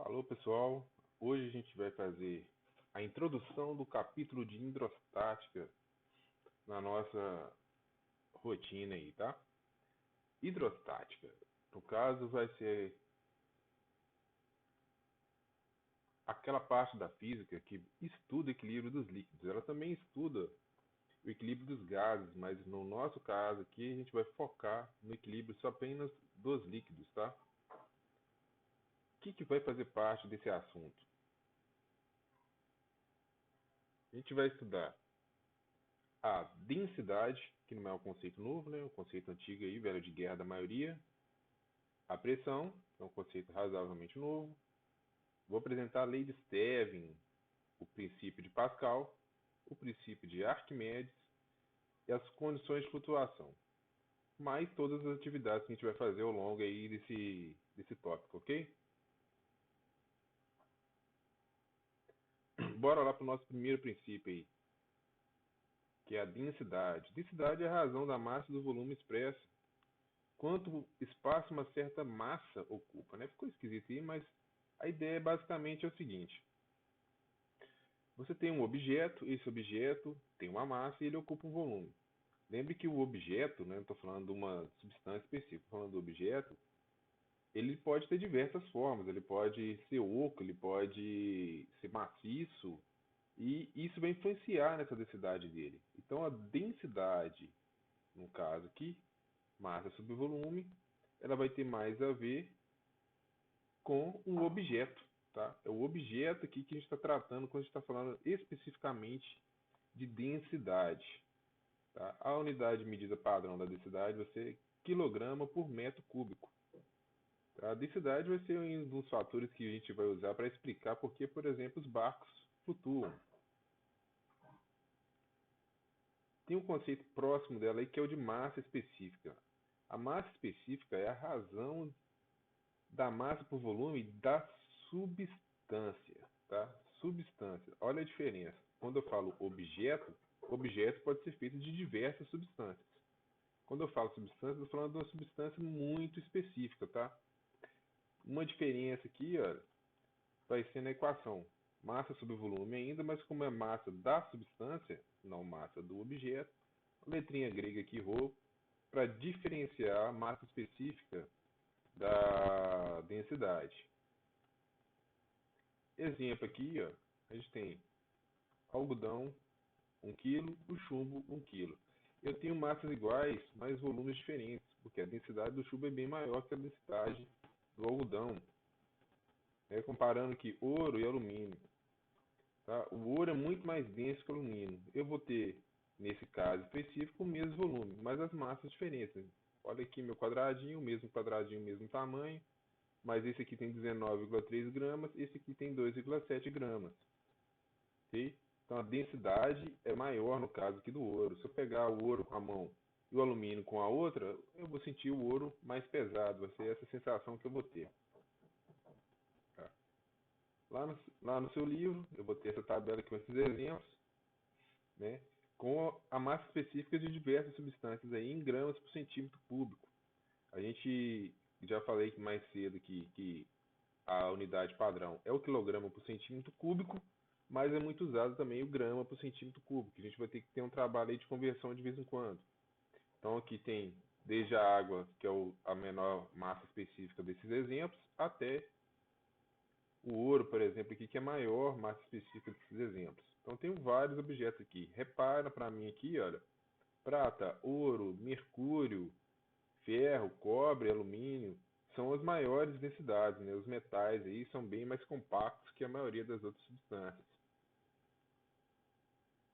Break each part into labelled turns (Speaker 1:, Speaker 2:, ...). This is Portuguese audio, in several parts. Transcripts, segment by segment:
Speaker 1: Alô, pessoal. Hoje a gente vai fazer a introdução do capítulo de hidrostática na nossa rotina aí, tá? Hidrostática, no caso, vai ser aquela parte da física que estuda o equilíbrio dos líquidos. Ela também estuda o equilíbrio dos gases, mas no nosso caso aqui a gente vai focar no equilíbrio só apenas dos líquidos, tá? O que vai fazer parte desse assunto? A gente vai estudar a densidade, que não é um conceito novo, né? Um conceito antigo aí, velho de guerra da maioria. A pressão, que é um conceito razoavelmente novo. Vou apresentar a lei de Stevin, o princípio de Pascal, o princípio de Arquimedes e as condições de flutuação. Mais todas as atividades que a gente vai fazer ao longo aí desse tópico, ok? Bora lá para o nosso primeiro princípio aí, que é a densidade. Densidade é a razão da massa e do volume expressa quanto espaço uma certa massa ocupa, né? Ficou esquisito aí, mas a ideia basicamente é o seguinte: você tem um objeto, esse objeto tem uma massa e ele ocupa um volume. Lembre que o objeto, né, não estou falando de uma substância específica, estou falando do objeto, ele pode ter diversas formas, ele pode ser oco, ele pode ser maciço, e isso vai influenciar nessa densidade dele. Então a densidade, no caso aqui, massa sobre volume, ela vai ter mais a ver com um objeto, tá? É o objeto aqui que a gente está tratando quando a gente está falando especificamente de densidade, tá? A unidade de medida padrão da densidade vai ser quilograma por metro cúbico. Tá? A densidade vai ser um dos fatores que a gente vai usar para explicar por que, por exemplo, os barcos flutuam. Tem um conceito próximo dela aí que é o de massa específica. A massa específica é a razão da massa por volume da substância, tá? Substância. Olha a diferença. Quando eu falo objeto, objeto pode ser feito de diversas substâncias. Quando eu falo substância, eu estou falando de uma substância muito específica, tá? Uma diferença aqui, ó, vai ser na equação. Massa sobre volume ainda, mas como é massa da substância, não massa do objeto, letrinha grega aqui, ρ, para diferenciar a massa específica da densidade. Exemplo aqui, ó, a gente tem algodão 1 kg, o chumbo 1 kg. Eu tenho massas iguais, mas volumes diferentes, porque a densidade do chumbo é bem maior que a densidade do algodão. Comparando aqui ouro e alumínio. Tá? O ouro é muito mais denso que o alumínio. Eu vou ter, nesse caso específico, o mesmo volume, mas as massas diferentes. Olha aqui meu quadradinho, mesmo tamanho, mas esse aqui tem 19,3 gramas, esse aqui tem 2,7 gramas. Okay? Então a densidade é maior no caso aqui do ouro. Se eu pegar o ouro com a mão e o alumínio com a outra, eu vou sentir o ouro mais pesado. Vai ser essa sensação que eu vou ter. Tá? Lá no seu livro, eu vou ter essa tabela aqui com esses exemplos, né? Com a massa específica de diversas substâncias aí em gramas por centímetro cúbico. A gente já falei mais cedo que a unidade padrão é o quilograma por centímetro cúbico, mas é muito usado também o grama por centímetro cúbico. A gente vai ter que ter um trabalho aí de conversão de vez em quando. Então aqui tem desde a água, que é a menor massa específica desses exemplos, até o ouro, por exemplo, aqui, que é a maior massa específica desses exemplos. Então tenho vários objetos aqui. Repara para mim aqui, olha, prata, ouro, mercúrio, ferro, cobre, alumínio, são as maiores densidades, né? Os metais aí são bem mais compactos que a maioria das outras substâncias,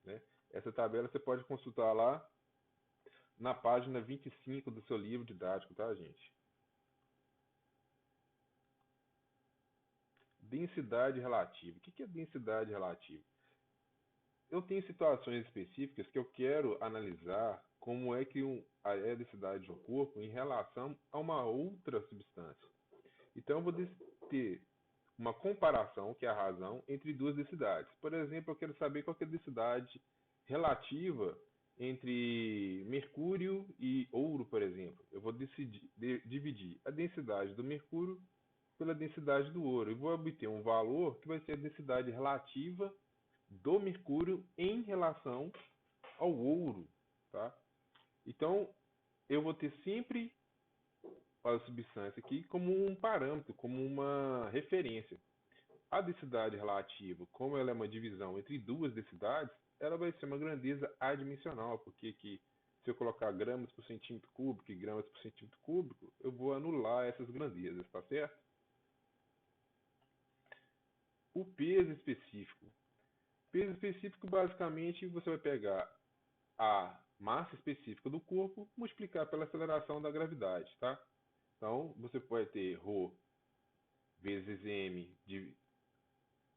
Speaker 1: né? Essa tabela você pode consultar lá na página 25 do seu livro didático, tá, gente? Densidade relativa. O que é densidade relativa? Eu tenho situações específicas que eu quero analisar como é que é a densidade de um corpo em relação a uma outra substância. Então eu vou ter uma comparação, que é a razão, entre duas densidades. Por exemplo, eu quero saber qual é a densidade relativa entre mercúrio e ouro, por exemplo. Eu vou dividir a densidade do mercúrio pela densidade do ouro. E vou obter um valor que vai ser a densidade relativa do mercúrio em relação ao ouro, tá? Então, eu vou ter sempre a substância aqui como um parâmetro, como uma referência. A densidade relativa, como ela é uma divisão entre duas densidades, ela vai ser uma grandeza adimensional, porque que, se eu colocar gramas por centímetro cúbico e gramas por centímetro cúbico, eu vou anular essas grandezas, tá certo? O peso específico. Peso específico, basicamente, você vai pegar a massa específica do corpo, multiplicar pela aceleração da gravidade, tá? Então, você pode ter ρ vezes m,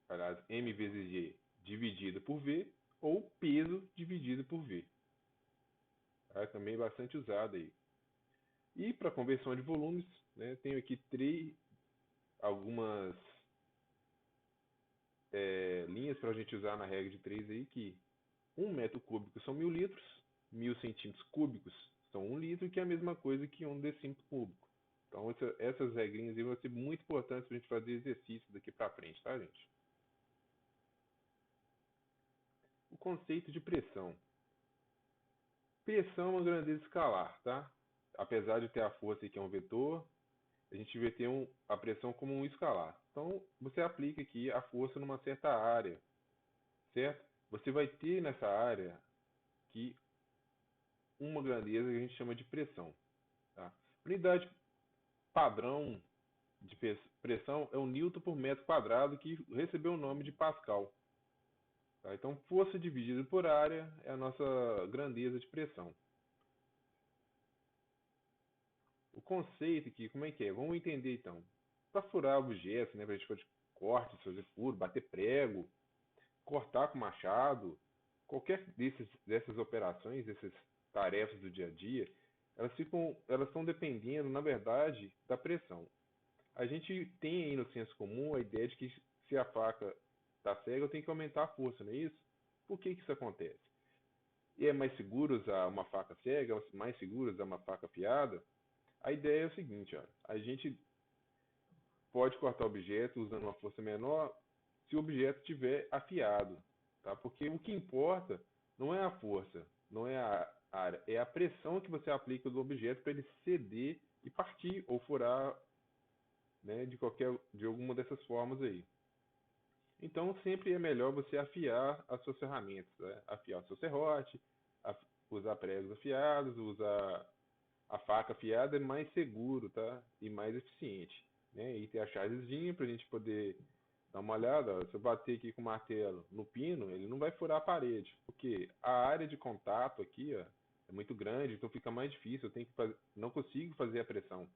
Speaker 1: aliás, m vezes g dividido por v, ou peso dividido por v. Tá? Também bastante usado aí. E para conversão de volumes, né, tenho aqui algumas linhas para a gente usar na regra de 3 aí, que 1 metro cúbico são 1000 litros, 1000 centímetros cúbicos são 1 litro, que é a mesma coisa que 1 decímetro cúbico. Então, essas regrinhas aí vão ser muito importantes para a gente fazer exercício daqui para frente, tá, gente? O conceito de pressão. Pressão é uma grandeza escalar, tá? Apesar de ter a força aqui, que é um vetor, a gente vai ter a pressão como um escalar. Então, você aplica aqui a força numa certa área, certo? Você vai ter nessa área aqui uma grandeza que a gente chama de pressão. Tá? Unidade padrão de pressão é o Newton por metro quadrado, que recebeu o nome de Pascal. Tá? Então, força dividida por área é a nossa grandeza de pressão. O conceito aqui, como é que é? Vamos entender então. Para furar objetos, né, para a gente fazer corte, fazer furo, bater prego, cortar com machado, qualquer dessas operações, dessas tarefas do dia a dia, elas estão dependendo, na verdade, da pressão. A gente tem aí no senso comum a ideia de que se a faca está cega, eu tenho que aumentar a força, não é isso? Por que isso acontece? E é mais seguro usar uma faca cega, é mais seguro usar uma faca afiada? A ideia é o seguinte, ó, a gente pode cortar o objeto usando uma força menor se o objeto estiver afiado, tá? Porque o que importa não é a força, não é a área, é a pressão que você aplica no objeto para ele ceder e partir ou furar, né, de alguma dessas formas aí. Então sempre é melhor você afiar as suas ferramentas, né? Afiar o seu serrote, usar pregos afiados, usar a faca afiada é mais seguro, tá? E mais eficiente, né? E tem a chavezinha para a gente poder dar uma olhada. Ó, se eu bater aqui com o martelo no pino, ele não vai furar a parede, porque a área de contato aqui, ó, é muito grande, então fica mais difícil. Eu tenho que não consigo fazer a pressão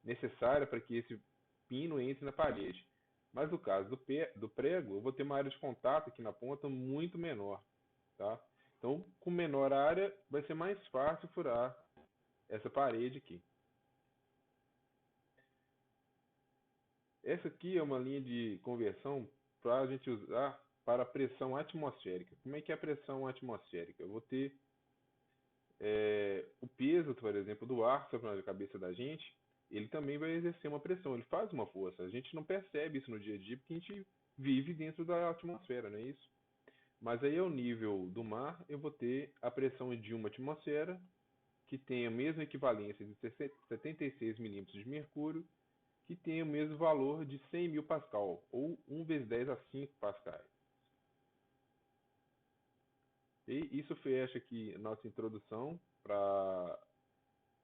Speaker 1: necessária para que esse pino entre na parede. Mas no caso do prego, eu vou ter uma área de contato aqui na ponta muito menor, tá? Então, com menor área, vai ser mais fácil furar essa parede aqui. Essa aqui é uma linha de conversão para a gente usar para a pressão atmosférica. Como é que é a pressão atmosférica? Eu vou ter o peso, por exemplo, do ar sobre a cabeça da gente, ele também vai exercer uma pressão, ele faz uma força. A gente não percebe isso no dia a dia porque a gente vive dentro da atmosfera, não é isso? Mas aí ao nível do mar, eu vou ter a pressão de uma atmosfera que tem a mesma equivalência de 76 milímetros de mercúrio, que tem o mesmo valor de 100 mil pascal, ou 1 vezes 10 a 5 pascais. E isso fecha aqui a nossa introdução para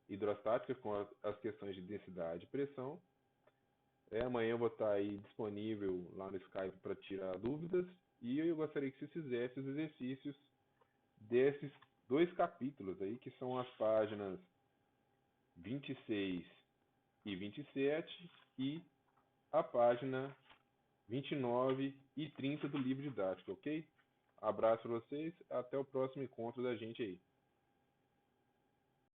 Speaker 1: hidrostática com as questões de densidade e pressão. Amanhã eu vou estar aí disponível lá no Skype para tirar dúvidas e eu gostaria que você fizesse os exercícios desses dois capítulos aí, que são as páginas 26 e 27 e a página 29 e 30 do livro didático, ok? Abraço para vocês, até o próximo encontro da gente aí.